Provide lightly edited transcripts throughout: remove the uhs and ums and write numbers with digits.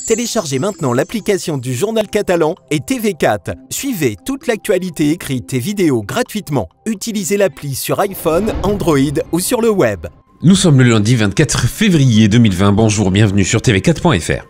Téléchargez maintenant l'application du Journal Catalan et TV4. Suivez toute l'actualité écrite et vidéo gratuitement. Utilisez l'appli sur iPhone, Android ou sur le web. Nous sommes le lundi 24 février 2020. Bonjour, bienvenue sur tv4.fr.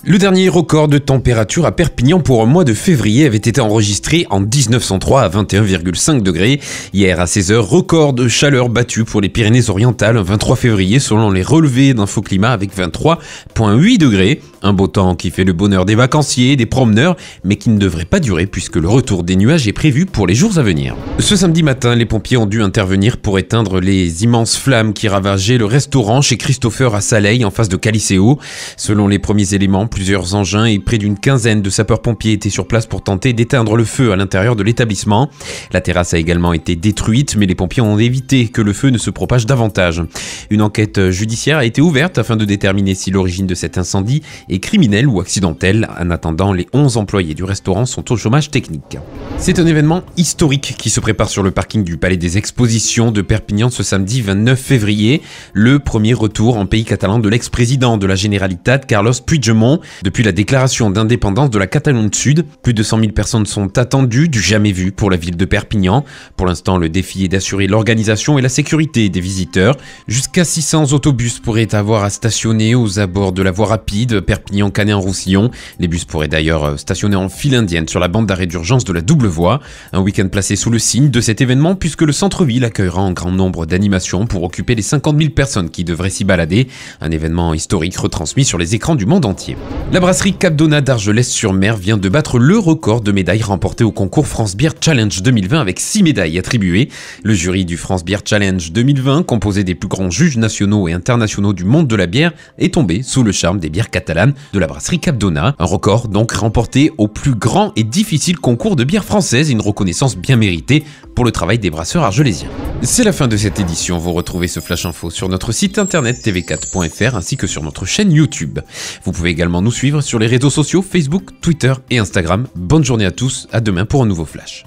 Le dernier record de température à Perpignan pour un mois de février avait été enregistré en 1903 à 21,5 degrés. Hier à 16h, record de chaleur battu pour les Pyrénées-Orientales un 23 février selon les relevés d'Infoclimat avec 23,8 degrés. Un beau temps qui fait le bonheur des vacanciers, des promeneurs, mais qui ne devrait pas durer puisque le retour des nuages est prévu pour les jours à venir. Ce samedi matin, les pompiers ont dû intervenir pour éteindre les immenses flammes qui ravageaient le restaurant chez Christopher à Saleil en face de Caliceo. Selon les premiers éléments, plusieurs engins et près d'une quinzaine de sapeurs-pompiers étaient sur place pour tenter d'éteindre le feu à l'intérieur de l'établissement. La terrasse a également été détruite, mais les pompiers ont évité que le feu ne se propage davantage. Une enquête judiciaire a été ouverte afin de déterminer si l'origine de cet incendie est criminelle ou accidentelle. En attendant, les 11 employés du restaurant sont au chômage technique. C'est un événement historique qui se prépare sur le parking du Palais des Expositions de Perpignan ce samedi 29 février. Le premier retour en pays catalan de l'ex-président de la Generalitat, Carlos Puigdemont, depuis la déclaration d'indépendance de la Catalogne Sud. Plus de 100 000 personnes sont attendues, du jamais vu pour la ville de Perpignan. Pour l'instant, le défi est d'assurer l'organisation et la sécurité des visiteurs. Jusqu'à 600 autobus pourraient avoir à stationner aux abords de la voie rapide Perpignan-Canet-en-Roussillon. Les bus pourraient d'ailleurs stationner en file indienne sur la bande d'arrêt d'urgence de la double voie. Un week-end placé sous le signe de cet événement puisque le centre-ville accueillera un grand nombre d'animations pour occuper les 50 000 personnes qui devraient s'y balader. Un événement historique retransmis sur les écrans du monde entier. La brasserie Capdona d'Argelès-sur-Mer vient de battre le record de médailles remportées au concours France Beer Challenge 2020 avec 6 médailles attribuées. Le jury du France Beer Challenge 2020, composé des plus grands juges nationaux et internationaux du monde de la bière, est tombé sous le charme des bières catalanes de la brasserie Capdona. Un record donc remporté au plus grand et difficile concours de bière française, une reconnaissance bien méritée pour le travail des brasseurs argelésiens. C'est la fin de cette édition. Vous retrouvez ce Flash Info sur notre site internet tv4.fr ainsi que sur notre chaîne YouTube. Vous pouvez également nous suivre sur les réseaux sociaux Facebook, Twitter et Instagram. Bonne journée à tous, à demain pour un nouveau Flash.